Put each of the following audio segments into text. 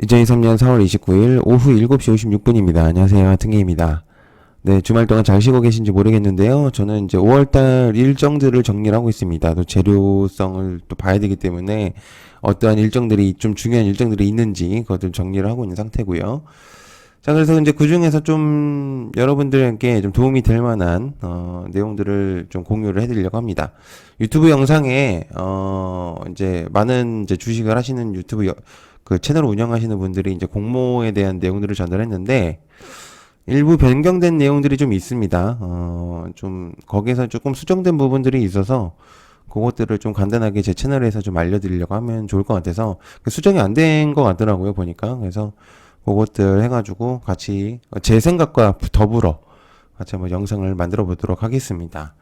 2023년 4월 29일 오후 7시 56분입니다. 안녕하세요. 등계입니다. 네, 주말 동안 잘 쉬고 계신지 모르겠는데요. 저는 이제 5월달 일정들을 정리를 하고 있습니다. 또 재료성을 또 봐야 되기 때문에 어떠한 일정들이 좀 중요한 일정들이 있는지 그것들 정리를 하고 있는 상태고요. 자, 그래서 이제 그 중에서 좀 여러분들에게 좀 도움이 될 만한 내용들을 좀 공유를 해드리려고 합니다. 유튜브 영상에 이제 많은 이제 주식을 하시는 그 채널을 운영하시는 분들이 이제 공모에 대한 내용들을 전달했는데 일부 변경된 내용들이 좀 있습니다. 좀 거기에서 조금 수정된 부분들이 있어서 그것들을 좀 간단하게 제 채널에서 좀 알려드리려고 하면 좋을 것 같아서 수정이 안 된 것 같더라고요 보니까. 그래서 그것들 해가지고 같이 제 생각과 더불어 같이 한번 영상을 만들어 보도록 하겠습니다.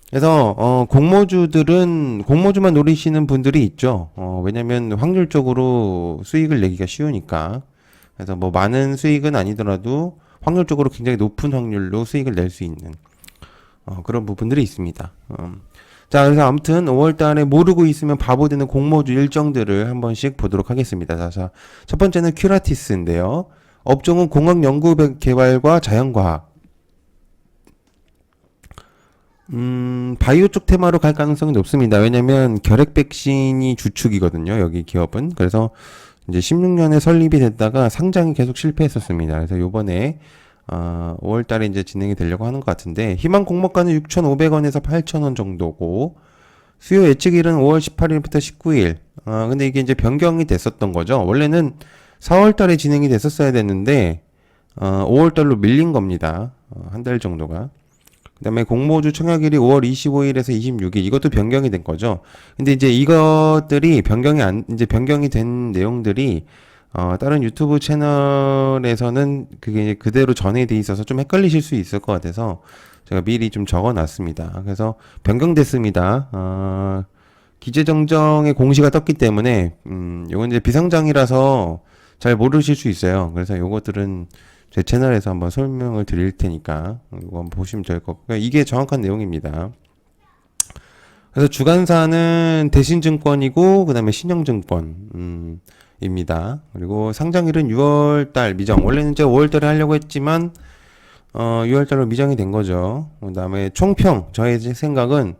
그래서 공모주만 노리시는 분들이 있죠. 왜냐면 확률적으로 수익을 내기가 쉬우니까. 그래서 뭐 많은 수익은 아니더라도 확률적으로 굉장히 높은 확률로 수익을 낼 수 있는 그런 부분들이 있습니다. 자, 그래서 아무튼 5월 달에 모르고 있으면 바보 되는 공모주 일정들을 한 번씩 보도록 하겠습니다. 자, 첫 번째는 큐라티스인데요. 업종은 공학 연구 개발과 자연과학. 바이오 쪽 테마로 갈 가능성이 높습니다. 왜냐면 결핵 백신이 주축이거든요. 여기 기업은. 그래서 이제 16년에 설립이 됐다가 상장이 계속 실패했었습니다. 그래서 요번에 5월 달에 이제 진행이 되려고 하는 것 같은데 희망 공모가는 6,500원에서 8,000원 정도고 수요 예측일은 5월 18일부터 19일. 근데 이게 이제 변경이 됐었던 거죠. 원래는 4월 달에 진행이 됐었어야 됐는데 5월 달로 밀린 겁니다. 한 달 정도가. 그다음에 공모주 청약일이 5월 25일에서 26일 이것도 변경이 된 거죠. 근데 이제 이것들이 이제 변경이 된 내용들이 다른 유튜브 채널에서는 그게 그대로 전해돼 있어서 좀 헷갈리실 수 있을 것 같아서 제가 미리 좀 적어놨습니다. 그래서 변경됐습니다. 기재정정의 공시가 떴기 때문에 요건 이제 비상장이라서 잘 모르실 수 있어요. 그래서 요것들은 제 채널에서 한번 설명을 드릴 테니까 이거 한번 보시면 될 것 같고요. 이게 정확한 내용입니다. 그래서 주관사는 대신증권이고 그다음에 신영증권 입니다. 그리고 상장일은 6월달 미정. 원래는 이제 5월달에 하려고 했지만 6월달로 미정이 된 거죠. 그다음에 총평. 저의 생각은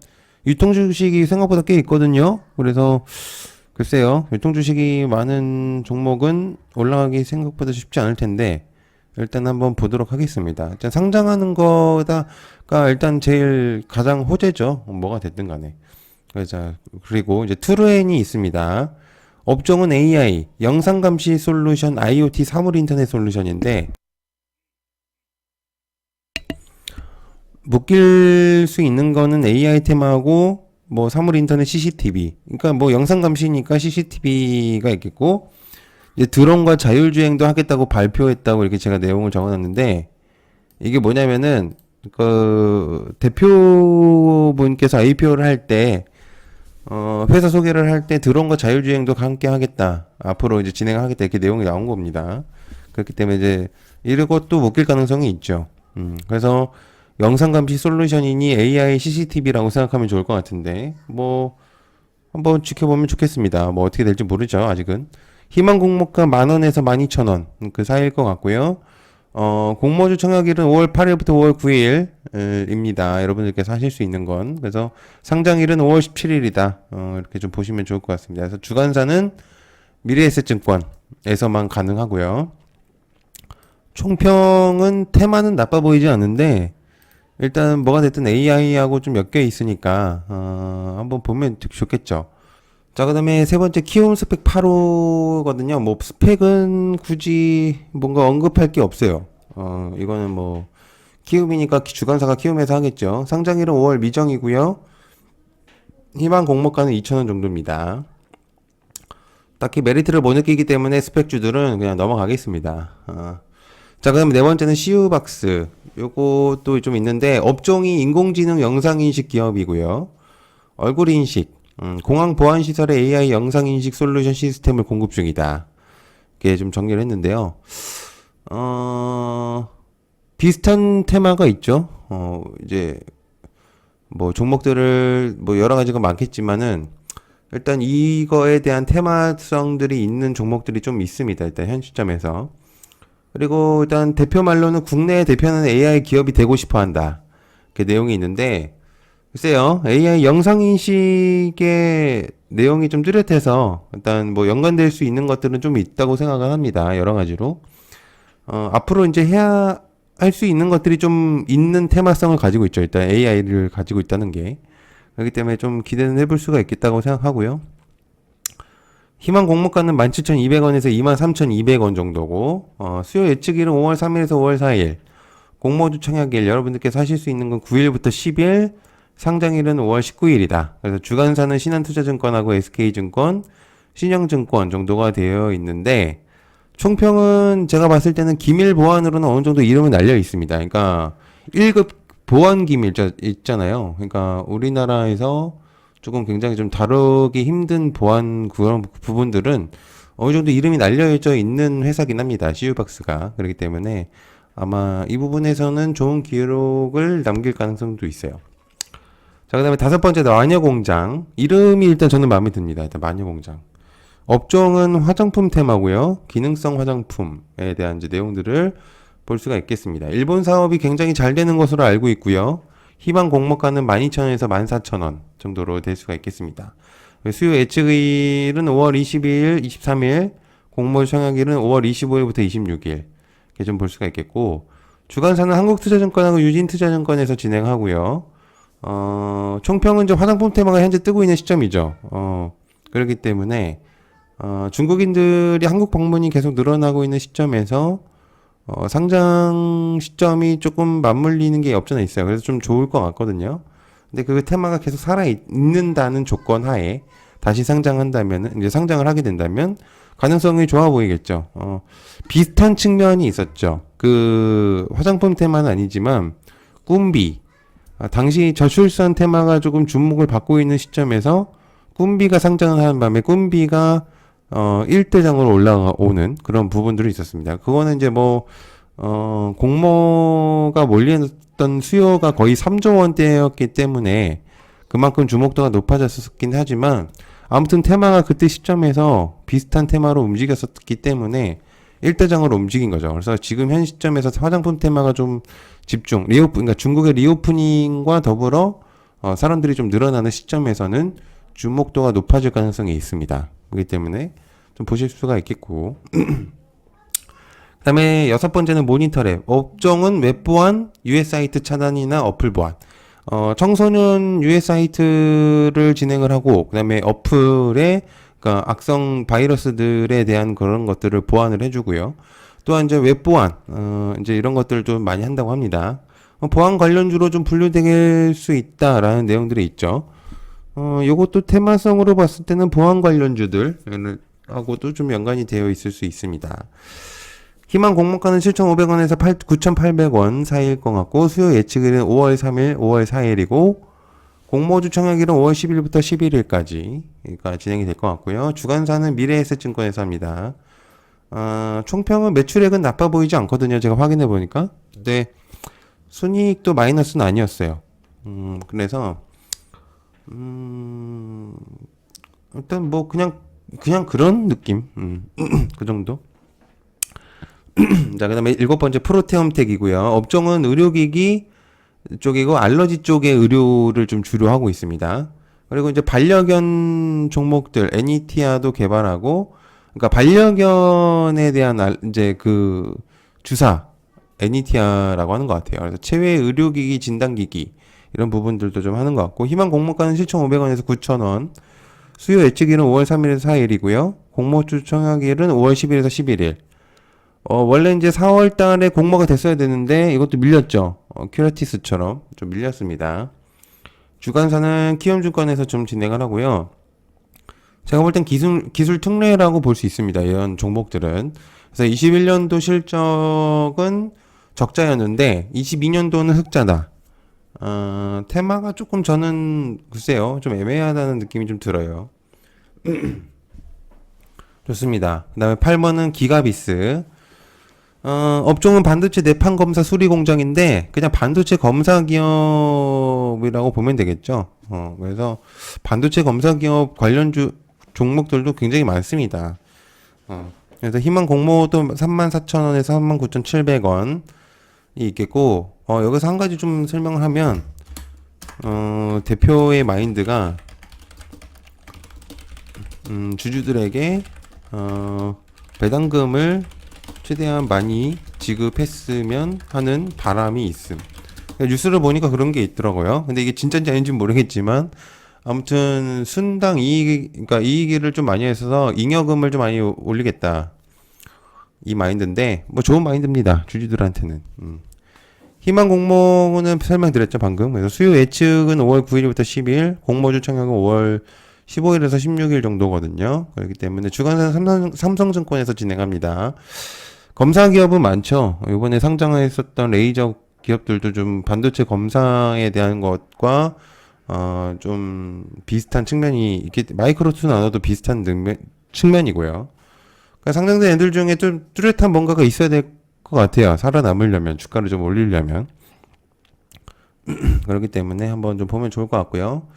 유통주식이 생각보다 꽤 있거든요. 그래서 글쎄요. 유통주식이 많은 종목은 올라가기 생각보다 쉽지 않을 텐데 일단 한번 보도록 하겠습니다. 일단 상장하는 거가 일단 제일 가장 호재죠. 뭐가 됐든 간에. 그리고 이제 투르엔이 있습니다. 업종은 AI, 영상감시 솔루션, IoT 사물 인터넷 솔루션인데 묶일 수 있는 거는 AI 테마하고 뭐 사물 인터넷 CCTV. 그러니까 뭐 영상감시니까 CCTV가 있겠고 이제 드론과 자율주행도 하겠다고 발표했다고 이렇게 제가 내용을 적어놨는데 이게 뭐냐면은 그 대표분께서 IPO를 할 때 회사 소개를 할 때 드론과 자율주행도 함께 하겠다 앞으로 이제 진행하겠다 이렇게 내용이 나온 겁니다. 그렇기 때문에 이제 이런 것도 묶일 가능성이 있죠. 그래서 영상감시 솔루션이니 AI CCTV라고 생각하면 좋을 것 같은데 뭐 한번 지켜보면 좋겠습니다. 뭐 어떻게 될지 모르죠 아직은. 희망 공모가 10,000원에서 12,000원 그 사이일 것 같고요. 공모주 청약일은 5월 8일부터 5월 9일입니다. 여러분들께서 하실 수 있는 건. 그래서 상장일은 5월 17일이다. 이렇게 좀 보시면 좋을 것 같습니다. 그래서 주관사는 미래에셋증권에서만 가능하고요. 총평은 테마는 나빠 보이지 않는데 일단 뭐가 됐든 AI하고 좀 엮여 있으니까 한번 보면 좋겠죠. 자, 그 다음에 세 번째 키움 스펙 8호거든요. 뭐, 스펙은 굳이 뭔가 언급할 게 없어요. 이거는 뭐, 키움이니까 주관사가 키움에서 하겠죠. 상장일은 5월 미정이고요. 희망 공모가는 2,000원 정도입니다. 딱히 메리트를 못 느끼기 때문에 스펙주들은 그냥 넘어가겠습니다. 자, 그 다음에 네 번째는 CU박스. 요것도 좀 있는데, 업종이 인공지능 영상인식 기업이고요. 얼굴 인식. 공항 보안 시설에 AI 영상 인식 솔루션 시스템을 공급 중이다. 이렇게 좀 정리를 했는데요. 비슷한 테마가 있죠. 이제 뭐 종목들을 뭐 여러 가지가 많겠지만은 일단 이거에 대한 테마성들이 있는 종목들이 좀 있습니다. 일단 현 시점에서. 그리고 일단 대표 말로는 국내에 대표하는 AI 기업이 되고 싶어 한다. 그 내용이 있는데, 글쎄요, AI 영상인식의 내용이 좀 뚜렷해서 일단 뭐 연관될 수 있는 것들은 좀 있다고 생각을 합니다. 여러 가지로. 앞으로 이제 해야 할 수 있는 것들이 좀 있는 테마성을 가지고 있죠. 일단 AI를 가지고 있다는 게. 그렇기 때문에 좀 기대는 해볼 수가 있겠다고 생각하고요. 희망 공모가는 17,200원에서 23,200원 정도고, 수요 예측일은 5월 3일에서 5월 4일. 공모주 청약일, 여러분들께서 하실 수 있는 건 9일부터 10일, 상장일은 5월 19일이다. 그래서 주간사는 신한투자증권하고 SK증권, 신영증권 정도가 되어 있는데, 총평은 제가 봤을 때는 기밀 보안으로는 어느 정도 이름은 날려 있습니다. 그러니까 1급 보안 기밀 있잖아요. 그러니까 우리나라에서 조금 굉장히 좀 다루기 힘든 보안 그런 부분들은 어느 정도 이름이 날려져 있는 회사긴 합니다. CU박스가. 그렇기 때문에 아마 이 부분에서는 좋은 기록을 남길 가능성도 있어요. 자, 그 다음에 다섯 번째 마녀공장. 이름이 일단 저는 마음에 듭니다. 일단 마녀공장. 업종은 화장품 테마고요. 기능성 화장품에 대한 이제 내용들을 볼 수가 있겠습니다. 일본 사업이 굉장히 잘 되는 것으로 알고 있고요. 희망 공모가는 12,000원에서 14,000원 정도로 될 수가 있겠습니다. 수요 예측일은 5월 22일, 23일, 공모 청약일은 5월 25일부터 26일 이렇게 좀 볼 수가 있겠고, 주간사는 한국투자증권하고 유진투자증권에서 진행하고요. 총평은 이제 화장품 테마가 현재 뜨고 있는 시점이죠. 그렇기 때문에 중국인들이 한국 방문이 계속 늘어나고 있는 시점에서 상장 시점이 조금 맞물리는 게 없잖아 있어요. 그래서 좀 좋을 것 같거든요. 근데 그 테마가 계속 살아있는다는 조건 하에 다시 상장한다면, 이제 상장을 하게 된다면 가능성이 좋아 보이겠죠. 비슷한 측면이 있었죠. 그 화장품 테마는 아니지만 꿈비, 당시 저출산 테마가 조금 주목을 받고 있는 시점에서 꿈비가 상장을 하는 바람에 꿈비가 1대장으로 올라오는 그런 부분들이 있었습니다. 그거는 이제 뭐 공모가 몰리던 수요가 거의 3조 원대였기 때문에 그만큼 주목도가 높아졌었긴 하지만, 아무튼 테마가 그때 시점에서 비슷한 테마로 움직였었기 때문에 1대장으로 움직인 거죠. 그래서 지금 현 시점에서 화장품 테마가 좀 그러니까 중국의 리오프닝과 더불어 사람들이 좀 늘어나는 시점에서는 주목도가 높아질 가능성이 있습니다. 그렇기 때문에 좀 보실 수가 있겠고. 그 다음에 여섯 번째는 모니터랩. 업종은 웹보안, US 사이트 차단이나 어플 보안. 청소년 US 사이트를 진행을 하고, 그 다음에 어플에, 그러니까 악성 바이러스들에 대한 그런 것들을 보안을 해주고요. 또한 이제 웹보안, 이제 이런 것들을 좀 많이 한다고 합니다. 보안 관련주로 좀 분류될 수 있다라는 내용들이 있죠. 요것도 테마성으로 봤을 때는 보안 관련주들 하고도 좀 연관이 되어 있을 수 있습니다. 희망 공모가는 7,500원에서 9,800원 사이일 것 같고, 수요 예측일은 5월 3일, 5월 4일이고, 공모주 청약일은 5월 10일부터 11일까지 그러니까 진행이 될 것 같고요. 주간사는 미래에셋증권에서 합니다. 총평은 매출액은 나빠 보이지 않거든요. 제가 확인해 보니까. 근데 순이익도 마이너스는 아니었어요. 그래서 일단 뭐 그냥 그런 느낌. 그 정도. 자, 그다음에 일곱 번째 프로테움텍이고요. 업종은 의료기기 쪽이고 알러지 쪽의 의료를 좀 주로 하고 있습니다. 그리고 이제 반려견 종목들 애니티아도 개발하고, 그러니까 반려견에 대한 이제 그 주사 애니티아라고 하는 것 같아요. 그래서 체외 의료기기 진단기기 이런 부분들도 좀 하는 것 같고, 희망 공모가는 7,500원에서 9,000원, 수요 예측일은 5월 3일에서 4일이고요. 공모주 청약일은 5월 10일에서 11일. 원래 이제 4월 달에 공모가 됐어야 되는데 이것도 밀렸죠. 큐라티스처럼 좀 밀렸습니다. 주간사는 키움증권에서 좀 진행을 하고요. 제가 볼 땐 기술 특례라고 볼 수 있습니다. 이런 종목들은. 그래서 21년도 실적은 적자였는데 22년도는 흑자다. 테마가 조금 저는 글쎄요, 좀 애매하다는 느낌이 좀 들어요. 좋습니다. 그 다음에 8번은 기가비스. 업종은 반도체 내판 검사 수리 공장인데 그냥 반도체 검사 기업이라고 보면 되겠죠. 그래서 반도체 검사 기업 관련주 종목들도 굉장히 많습니다. 그래서 희망 공모도 34,000원에서 39,700원이 있겠고, 여기서 한 가지 좀 설명을 하면, 대표의 마인드가, 주주들에게, 배당금을 최대한 많이 지급했으면 하는 바람이 있음. 뉴스를 보니까 그런 게 있더라고요. 근데 이게 진짜인지 아닌지는 모르겠지만, 아무튼 순당 그러니까 이익을 좀 많이 했어서 잉여금을 좀 많이 올리겠다. 이 마인드인데, 뭐 좋은 마인드입니다. 주주들한테는. 희망 공모는 설명드렸죠, 방금. 그래서 수요 예측은 5월 9일부터 10일, 공모주 청약은 5월 15일에서 16일 정도거든요. 그렇기 때문에 주간사는 삼성증권에서 진행합니다. 검사 기업은 많죠. 이번에 상장했었던 레이저 기업들도 좀 반도체 검사에 대한 것과 좀 비슷한 측면이 이렇게 마이크로스 나눠도 비슷한 측면이고요. 그러니까 상장된 애들 중에 좀 뚜렷한 뭔가가 있어야 될 것 같아요. 살아남으려면, 주가를 좀 올리려면. 그렇기 때문에 한번 좀 보면 좋을 것 같고요.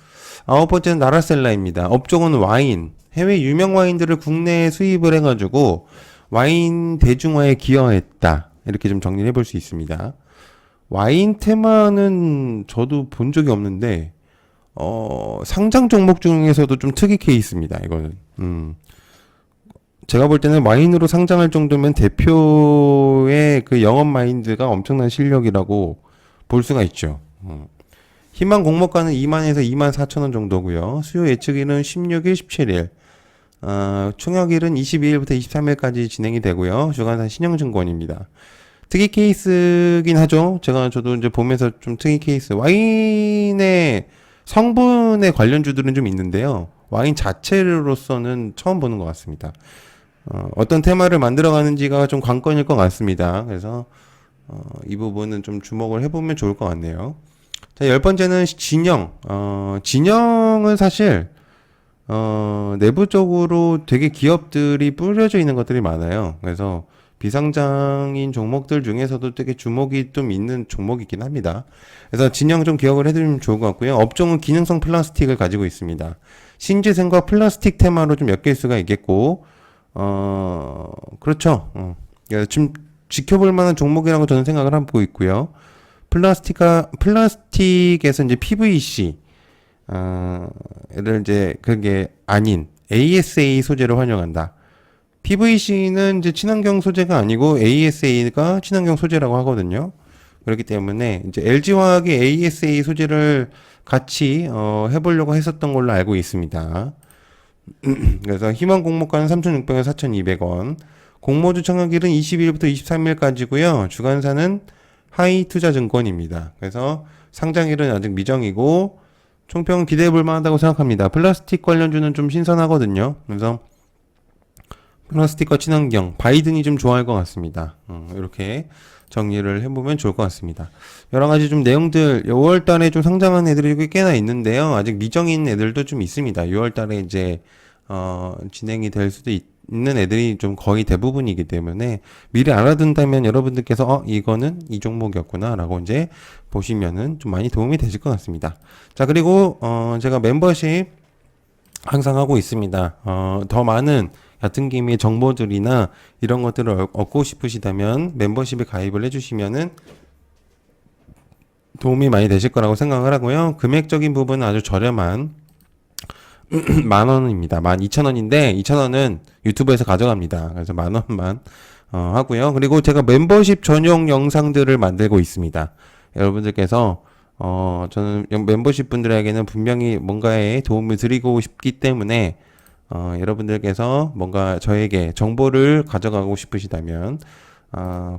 아홉 번째는 나라셀라입니다. 업종은 와인. 해외 유명 와인들을 국내에 수입을 해가지고 와인 대중화에 기여했다. 이렇게 좀 정리를 해볼 수 있습니다. 와인 테마는 저도 본 적이 없는데, 상장 종목 중에서도 좀 특이 케이스입니다, 이거는. 제가 볼 때는 와인으로 상장할 정도면 대표의 그 영업 마인드가 엄청난 실력이라고 볼 수가 있죠. 희망 공모가는 2만에서 2만 4천 원 정도고요. 수요 예측일은 16일, 17일. 총역일은 22일부터 23일까지 진행이 되고요. 주간사 신영증권입니다. 특이 케이스긴 하죠. 저도 이제 보면서 좀 특이 케이스. 와인의 성분의 관련주들은 좀 있는데요. 와인 자체로서는 처음 보는 것 같습니다. 어떤 테마를 만들어가는지가 좀 관건일 것 같습니다. 그래서 이 부분은 좀 주목을 해보면 좋을 것 같네요. 자, 열 번째는 진영. 진영은 사실 내부적으로 되게 기업들이 뿌려져 있는 것들이 많아요. 그래서 비상장인 종목들 중에서도 되게 주목이 좀 있는 종목이긴 합니다. 그래서 진영 좀 기억을 해두면 좋을 것 같고요. 업종은 기능성 플라스틱을 가지고 있습니다. 신재생과 플라스틱 테마로 좀 엮일 수가 있겠고, 그렇죠. 지금 지켜볼 만한 종목이라고 저는 생각을 하고 있고요. 플라스틱에서 이제 PVC, 를 이제 그게 아닌 ASA 소재를 활용한다. PVC는 이제 친환경 소재가 아니고 ASA가 친환경 소재라고 하거든요. 그렇기 때문에 이제 LG화학이 ASA 소재를 같이 해보려고 했었던 걸로 알고 있습니다. 그래서 희망 공모가는 3,600원, 4,200원. 공모주 청약일은 20일부터 23일까지고요. 주간사는 하이투자증권입니다. 그래서 상장일은 아직 미정이고 총평은 기대해볼 만하다고 생각합니다. 플라스틱 관련주는 좀 신선하거든요. 그래서 플라스틱과 친환경, 바이든이 좀 좋아할 것 같습니다. 이렇게 정리를 해보면 좋을 것 같습니다. 여러 가지 좀 내용들, 5월 달에 좀 상장한 애들이 꽤나 있는데요. 아직 미정인 애들도 좀 있습니다. 6월 달에 이제, 진행이 될 수도 있는 애들이 좀 거의 대부분이기 때문에 미리 알아둔다면 여러분들께서, 이거는 이 종목이었구나, 라고 이제 보시면은 좀 많이 도움이 되실 것 같습니다. 자, 그리고, 제가 멤버십 항상 하고 있습니다. 더 많은 같은 기미의 정보들이나 이런 것들을 얻고 싶으시다면 멤버십에 가입을 해주시면은 도움이 많이 되실 거라고 생각을 하고요. 금액적인 부분은 아주 저렴한 10,000원입니다. 12,000원인데 2,000원은 유튜브에서 가져갑니다. 그래서 10,000원만 하고요. 그리고 제가 멤버십 전용 영상들을 만들고 있습니다. 여러분들께서 저는 멤버십 분들에게는 분명히 뭔가에 도움을 드리고 싶기 때문에 여러분들께서 뭔가 저에게 정보를 가져가고 싶으시다면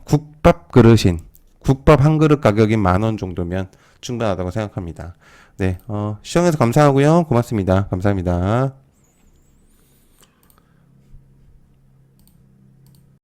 국밥 한 그릇 가격이 10,000원 정도면 충분하다고 생각합니다. 네, 시청해서 감사하고요. 고맙습니다. 감사합니다.